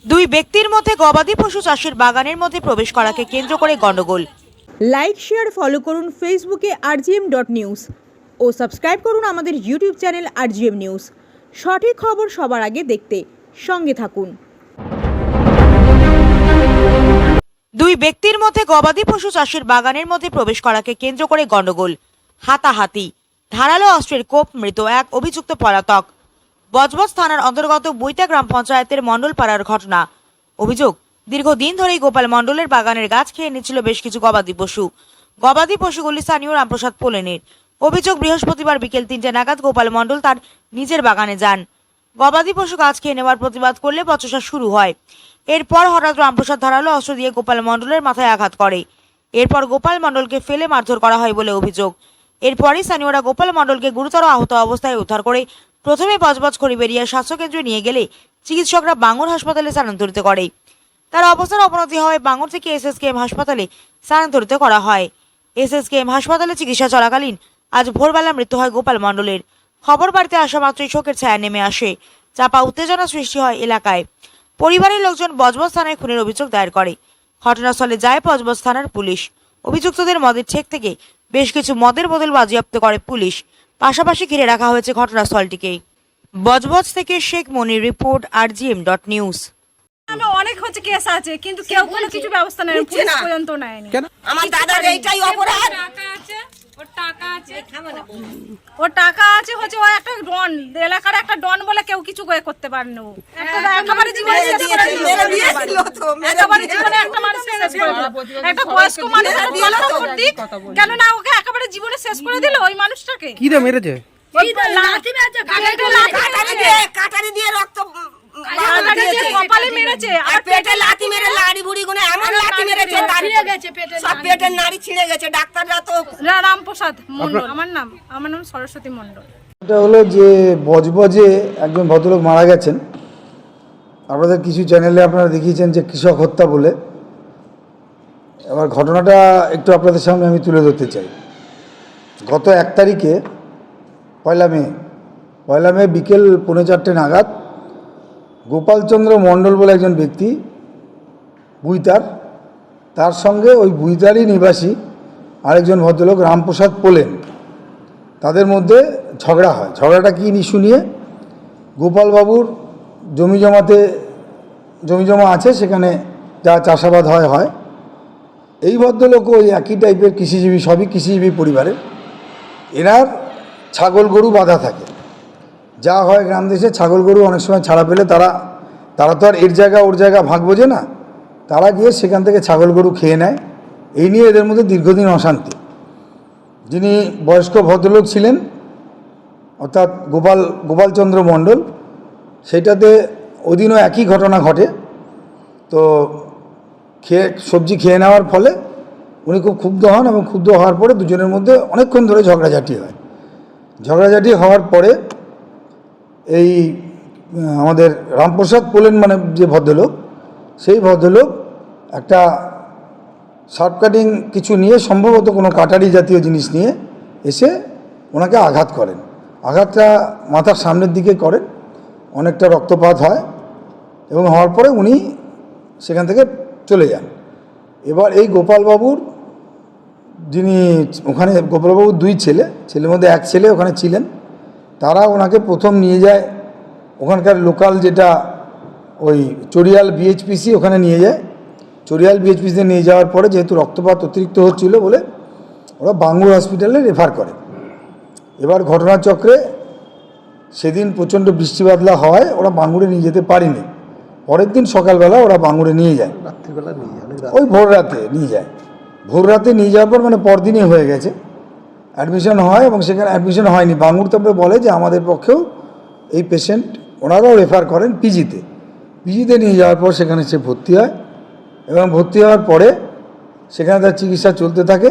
দুই ব্যক্তির মধ্যে গবাদি পশু চাষের বাগানের মধ্যে প্রবেশ করাকে কেন্দ্র করে গন্ডগোল। লাইক শেয়ার ফলো করুন ফেসবুকে rgm.news ও সাবস্ক্রাইব করুন আমাদের ইউটিউব চ্যানেল rgm নিউজ। সঠিক খবর সবার আগে দেখতে সঙ্গে থাকুন। দুই ব্যক্তির মধ্যে গবাদি পশু চাষের বাগানের মধ্যে প্রবেশ করাকে কেন্দ্র করে গন্ডগোল, হাতাহাতি, ধারালো অস্ত্রের কোপ, মৃত এক অভিযুক্ত পলাতক। বজবজ থানার অন্তর্গত বইতা গ্রাম পঞ্চায়েতের মণ্ডলপাড়ার ঘটনা। অভিযোগ, দীর্ঘদিন ধরেই গোপাল মণ্ডলের বাগানের গাছ খেয়ে নিচ্ছিল বেশ কিছু গবাদি পশু। গবাদি পশুগুলি স্থানীয় রামপ্রসাদ পোলেনের। অভিযোগ, বৃহস্পতিবার বিকেল 3টে নাগাদ গোপাল মণ্ডল তার নিজের বাগানে যান। গবাদি পশু গাছ খেয়ে নেওয়ার প্রতিবাদ করলে বচসা শুরু হয়। এরপর হঠাৎ রামপ্রসাদ ধারালো অস্ত্র দিয়ে গোপাল মণ্ডলের মাথায় আঘাত করে। এরপর গোপাল মণ্ডলকে ফেলে মারধর করা হয় বলে অভিযোগ। এরপরই স্থানীয়রা গোপাল মণ্ডলকে গুরুতর আহত অবস্থায় উদ্ধার করে প্রথমে বজবজ খড়িবেড়িয়া স্বাস্থ্যকেন্দ্রে নিয়ে গেলে চিকিৎসকরা বাঙুর হাসপাতালে স্থানান্তরিত করে। তার অবস্থার অবনতি হওয়ায় বাঙুর থেকে SSKM হাসপাতালে স্থানান্তরিত করা হয়। SSKM হাসপাতালে চিকিৎসা চলাকালীন আজ ভোরবেলা মৃত্যু হয় গোপাল মণ্ডলের। খবর বাড়িতে আসা মাত্রই শোকের ছায়া নেমে আসে। চাপা উত্তেজনা সৃষ্টি হয় এলাকায়। পরিবারের লোকজন বজবজ থানায় খুনের অভিযোগ দায়ের করে। ঘটনাস্থলে যায় বজবজ থানার পুলিশ। অভিযুক্তদের মদের ঠেক থেকে বেশ কিছু মদের বোতল বাজেয়াপ্ত করে পুলিশ। পাশাপাশি ঘিরে রাখা হয়েছে ঘটনাস্থলটিকে। বজবজ থেকে শেখ মনির রিপোর্ট, rgm.news। অনেক হচ্ছে কেস আছে, কিন্তু কেউ কোনো কিছু ব্যবস্থা নেই, পুলিশ পর্যন্ত নেয়নি। আমার দাদার এইটাই অপরাধ। ওর টাকা আছে হচ্ছে, ও একটা ডন, এলাকার একটা ডন বলে কেউ কিছু করতে পারেনি। ও একেবারে জীবনে শেষ করে দিল, একেবারে জীবনে একটা মানুষ শেষ করে দিল, একটা বয়স্ক মানুষ কেন না, ওকে একেবারে জীবনে শেষ করে দিল ওই মানুষটাকে। কি রে মেরেছে? কাটারি দিয়ে রক্ত কপালে মেরেছে, আর পেটে লাথি মেরে লাড়ি বুড়ি গুনে এমন লাথি মেরেছে সব পেটের নাড়ি ছিঁড়ে গেছে। ডাক্তাররা তো রামপ্রসাদ মণ্ডল আমার নাম সরস্বতী মণ্ডল। এটা হলো যে বজবজে একজন ভদ্রলোক মারা গেছেন। আপনাদের কিছু চ্যানেলে আপনারা দেখিয়েছেন যে কৃষক হত্যা বলে। এবার ঘটনাটা একটু আপনাদের সামনে আমি তুলে ধরতে চাই। গত 1 তারিখে পয়লা মে বিকেল 4:45 নাগাদ গোপালচন্দ্র মণ্ডল বলে একজন ব্যক্তি বুইতার, তার সঙ্গে ওই বুইতারই নিবাসী আরেকজন ভদ্রলোক রামপ্রসাদ পোলেন, তাদের মধ্যে ঝগড়া হয়। ঝগড়াটা কী ইস্যু নিয়ে? গোপালবাবুর জমিজমা আছে, সেখানে যা চাষাবাদ হয়। এই ভদ্রলোক ওই একই টাইপের কৃষিজীবী, সবই কৃষিজীবী পরিবারের। এনার ছাগল গরু বাঁধা থাকে। যা হয় গ্রাম দেশে, ছাগল গরু অনেক সময় ছাড়া পেলে তারা তো আর এর জায়গা ওর জায়গা ভাগ বোঝে না, তারা গিয়ে সেখান থেকে ছাগল গরু খেয়ে নেয়। এই নিয়ে এদের মধ্যে দীর্ঘদিন অশান্তি। যিনি বয়স্ক ভদ্রলোক ছিলেন, অর্থাৎ গোপালচন্দ্র মণ্ডল, সেটাতে ওদিনও একই ঘটনা ঘটে। তো সবজি খেয়ে নেওয়ার ফলে উনি খুব ক্ষুব্ধ হন, এবং ক্ষুব্ধ হওয়ার পরে দুজনের মধ্যে অনেকক্ষণ ধরে ঝগড়াঝাটি হয়। ঝগড়াঝাটি হওয়ার পরে এই আমাদের রামপ্রসাদ পোলেন মানে যে ভদ্রলোক, সেই ভদ্রলোক একটা শার্প কাটিং কিছু নিয়ে, সম্ভবত কোনো কাটারি জাতীয় জিনিস নিয়ে এসে ওনাকে আঘাত করেন। আঘাতটা মাথার সামনের দিকে করেন, অনেকটা রক্তপাত হয়, এবং হওয়ার পরে উনি সেখান থেকে চলে যান। এবার এই গোপালবাবুর, যিনি ওখানে, গোপালবাবুর 2 ছেলের মধ্যে এক ছেলে ওখানে ছিলেন, তারা ওনাকে প্রথম নিয়ে যায় ওখানকার লোকাল, যেটা ওই চড়িয়াল BHPC, ওখানে নিয়ে যায়। চড়িয়াল BHPCতে নিয়ে যাওয়ার পরে যেহেতু রক্তপাত অতিরিক্ত হচ্ছিল বলে ওরা বাঙুর হসপিটালে রেফার করে। এবার ঘটনাচক্রে সেদিন প্রচণ্ড বৃষ্টি বাদলা হওয়ায় ওরা বাঙুরে নিয়ে যেতে পারেনি। পরের দিন সকালবেলা ওরা বাঙুরে নিয়ে যায়, ওই ভোর রাতে নিয়ে যায়। ভোর রাতে নিয়ে যাওয়ার পর মানে পরদিনই হয়ে গেছে, অ্যাডমিশন হয়, এবং সেখানে অ্যাডমিশন হয়নি। বাঙুর তারপরে বলে যে আমাদের পক্ষেও এই পেশেন্ট, ওনারাও রেফার করেন পিজিতে নিয়ে যাওয়ার পর সেখানে সে ভর্তি হয়, এবং ভর্তি হওয়ার পরে সেখানে তার চিকিৎসা চলতে থাকে।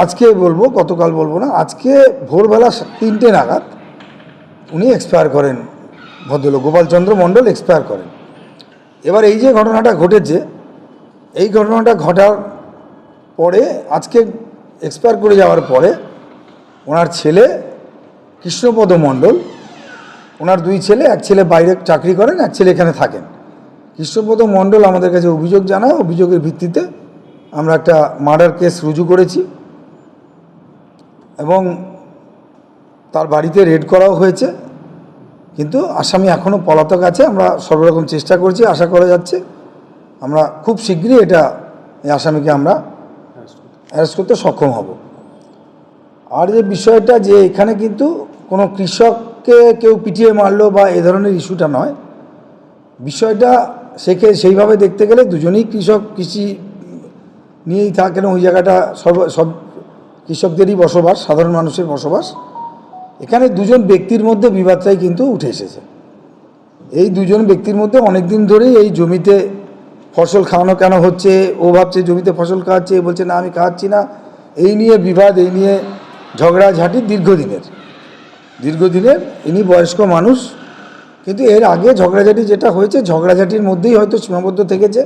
আজকে বলবো, গতকাল বলবো না, আজকে ভোরবেলা 3টে নাগাদ উনি এক্সপায়ার করেন। ভদ্রলোক গোপালচন্দ্র মণ্ডল এক্সপায়ার করেন। এবার এই যে ঘটনাটা ঘটেছে, এই ঘটনাটা ঘটার পরে আজকে এক্সপায়ার করে যাওয়ার পরে ওনার ছেলে কৃষ্ণপদ মণ্ডল ওনার 2 ছেলে, এক ছেলে বাইরে চাকরি করেন, এক ছেলে এখানে থাকেন। কৃষ্ণপদ মণ্ডল আমাদের কাছে অভিযোগ জানায়, অভিযোগের ভিত্তিতে আমরা একটা মার্ডার কেস রুজু করেছি এবং তার বাড়িতে রেড করাও হয়েছে, কিন্তু আসামি এখনও পলাতক আছে। আমরা সর্বরকম চেষ্টা করছি, আশা করা যাচ্ছে আমরা খুব শীঘ্রই এই আসামিকে আমরা অ্যারেস্ট করতে সক্ষম হব। আর যে বিষয়টা যে এখানে কিন্তু কোনো কৃষককে কেউ পিটিয়ে মারলো বা এ ধরনের ইস্যুটা নয়, বিষয়টা সেইভাবে দেখতে গেলে দুজনেই কৃষক, কৃষি নিয়েই থাকেন। ওই জায়গাটা সব কৃষকদেরই বসবাস, সাধারণ মানুষের বসবাস। এখানে দুজন ব্যক্তির মধ্যে বিবাদটাই কিন্তু উঠে এসেছে। এই দুজন ব্যক্তির মধ্যে অনেক দিন ধরেই এই জমিতে ফসল খাওয়ানো কেন হচ্ছে, ও ভাবছে জমিতে ফসল খাওয়াচ্ছে, বলছে না আমি খাওয়াচ্ছি না, এই নিয়ে বিবাদ, এই নিয়ে ঝগড়াঝাঁটি দীর্ঘদিনের। ইনি বয়স্ক মানুষ, কিন্তু এর আগে ঝগড়াঝাঁটি যেটা হয়েছে, ঝগড়াঝাঁটির মধ্যেই হয়তো সীমাবদ্ধ থেকেছে।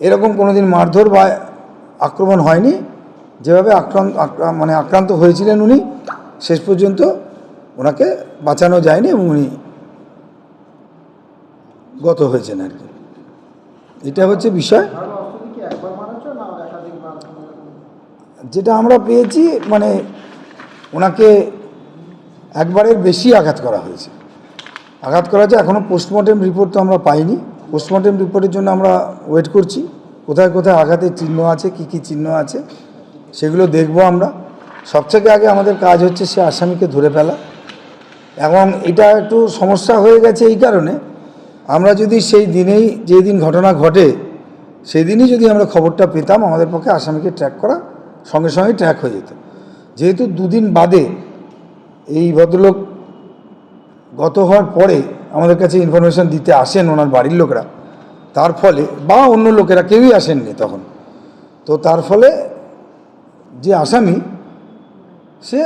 এরকম কোনোদিন মারধর বা আক্রমণ হয়নি। যেভাবে আক্রান্ত হয়েছিলেন উনি, শেষ পর্যন্ত ওনাকে বাঁচানো যায়নি এবং উনি গত হয়েছেন আর কি। এটা হচ্ছে বিষয়। যেটা আমরা পেয়েছি, ওনাকে একবারের বেশি আঘাত করা হয়েছে। এখনও পোস্টমর্টেম রিপোর্ট তো আমরা পাইনি। পোস্টমর্টেম রিপোর্টের জন্য আমরা ওয়েট করছি। কোথায় কোথায় আঘাতের চিহ্ন আছে, কি কি চিহ্ন আছে, সেগুলো দেখব আমরা। সবথেকে আগে আমাদের কাজ হচ্ছে সে আসামিকে ধরে ফেলা। এবং এটা একটু সমস্যা হয়ে গেছে এই কারণে, আমরা যদি সেই দিনেই, যেদিন ঘটনা ঘটে সেই দিনই যদি আমরা খবরটা পেতাম, আমাদের পক্ষে আসামিকে ট্র্যাক করা সঙ্গে সঙ্গে ট্র্যাক হয়ে যেত। যেহেতু 2 দিন বাদে এই ভদ্রলোক গত হওয়ার পরে আমাদের কাছে ইনফরমেশন দিতে আসেন ওনার বাড়ির লোকরা, তার ফলে বা অন্য লোকেরা কেউই আসেননি তখন, তো তার ফলে যে আসামি সে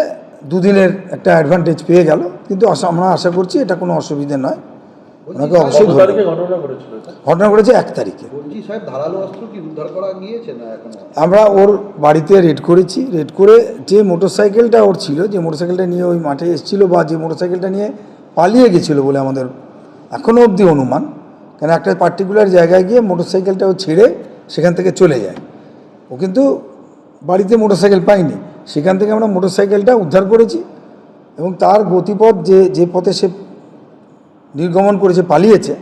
2 দিনের একটা অ্যাডভান্টেজ পেয়ে গেল। কিন্তু আমরা আশা করছি এটা কোনো অসুবিধে নয়, ওনাকে অবশ্যই ঘটনা ঘটেছে 1 তারিখে। আমরা ওর বাড়িতে রেড করেছি। রেড করে যে মোটরসাইকেলটা ওর ছিল, যে মোটরসাইকেলটা নিয়ে ওই মাঠে এসেছিল বা যে মোটরসাইকেলটা নিয়ে পালিয়ে গেছিলো বলে আমাদের এখনও অবধি অনুমান, কেন একটা পার্টিকুলার জায়গায় গিয়ে মোটরসাইকেলটা ও ছেড়ে সেখান থেকে চলে যায়। ও কিন্তু বাড়িতে মোটরসাইকেল পায়নি, সেখান থেকে আমরা মোটরসাইকেলটা উদ্ধার করেছি এবং তার গতিপথ যে পথে সে নির্গমন করেছে, পালিয়েছে,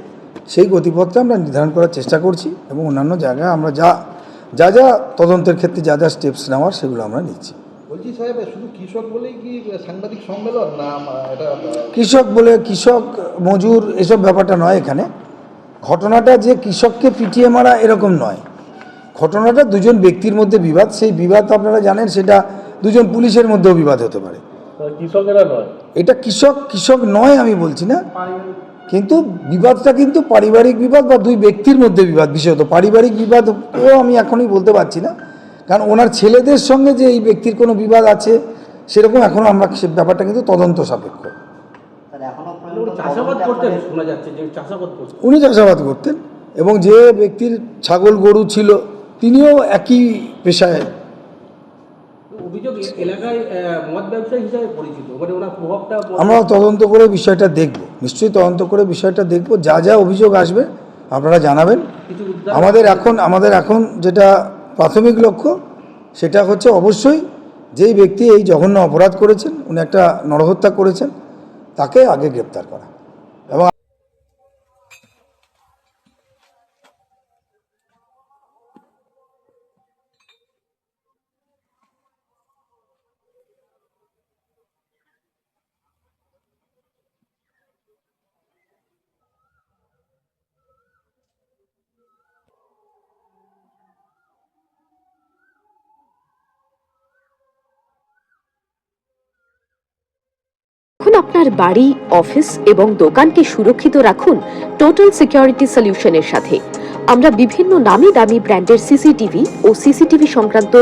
সেই গতিপথটা আমরা নির্ধারণ করার চেষ্টা করছি এবং অন্যান্য জায়গায় আমরা যা তদন্তের ক্ষেত্রে যা স্টেপস নেওয়ার সেগুলো আমরা নিচ্ছি। বলছি সাহেব, শুধু কৃষক বলেই কি সাংবাদিক সম্মেলন না? কৃষক বলে কৃষক, মজুর এসব ব্যাপারটা নয়। এখানে ঘটনাটা যে কৃষককে পিটিয়ে মারা এরকম নয়, ঘটনাটা 2জন ব্যক্তির মধ্যে বিবাদ। সেই বিবাদ আপনারা জানেন, সেটা 2জন পুলিশের মধ্যেও বিবাদ হতে পারে। কৃষকেরা নয়, এটা কৃষক নয় আমি বলছি না, কিন্তু বিবাদটা কিন্তু পারিবারিক বিবাদ বা 2 ব্যক্তির মধ্যে বিবাদ। বিশেষত পারিবারিক বিবাদও আমি এখনই বলতে পারছি না, কারণ ওনার ছেলেদের সঙ্গে যে এই ব্যক্তির কোনো বিবাদ আছে সেরকম এখনও আমরা, সে ব্যাপারটা কিন্তু তদন্ত সাপেক্ষ। উনি চাষাবাদ করতেন এবং যে ব্যক্তির ছাগল গরু ছিল তিনিও একই পেশায়। আমরা তদন্ত করে বিষয়টা দেখব, নিশ্চয়ই তদন্ত করে বিষয়টা দেখব। যা অভিযোগ আসবে আপনারা জানাবেন। আমাদের এখন যেটা প্রাথমিক লক্ষ্য সেটা হচ্ছে অবশ্যই যেই ব্যক্তি এই জঘন্য অপরাধ করেছেন, উনি একটা নরহত্যা করেছেন, তাকে আগে গ্রেপ্তার করা। এবং এখন আপনার বাড়ি, অফিস এবং দোকানকে সুরক্ষিত রাখুন টোটাল সিকিউরিটি সলিউশনের সাথে। আমরা বিভিন্ন নামি দামি ব্র্যান্ডের সিসিটিভি ও সিসিটিভি সংক্রান্ত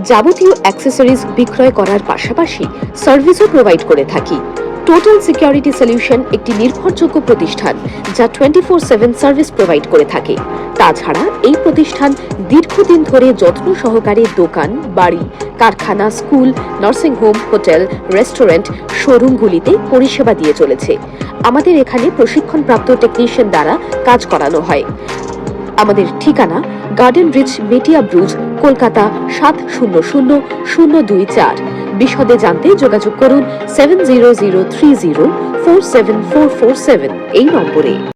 যাবতীয় অ্যাক্সেসরিজ বিক্রয় করার পাশাপাশি সার্ভিসও প্রোভাইড করে থাকি। টোটাল সিকিউরিটি সলিউশন একটি নির্ভরযোগ্য প্রতিষ্ঠান যা 24/7 সার্ভিস প্রোভাইড করে থাকে। তাছাড়া এই প্রতিষ্ঠান দীর্ঘদিন ধরে যত্ন সহকারে দোকান, বাড়ি, কারখানা, school, nursing home, hotel, restaurant, শোরুমগুলিতে পরিষেবা দিয়ে চলেছে। আমাদের এখানে প্রশিক্ষণপ্রাপ্ত টেকনিশিয়ান দ্বারা কাজ করানো হয়। আমাদের ঠিকানা গার্ডেন রিচ, মেটিয়া ব্রুজ, কলকাতা 700024। বিশদে জানতে যোগাযোগ করুন 7003047447 এই নম্বরে।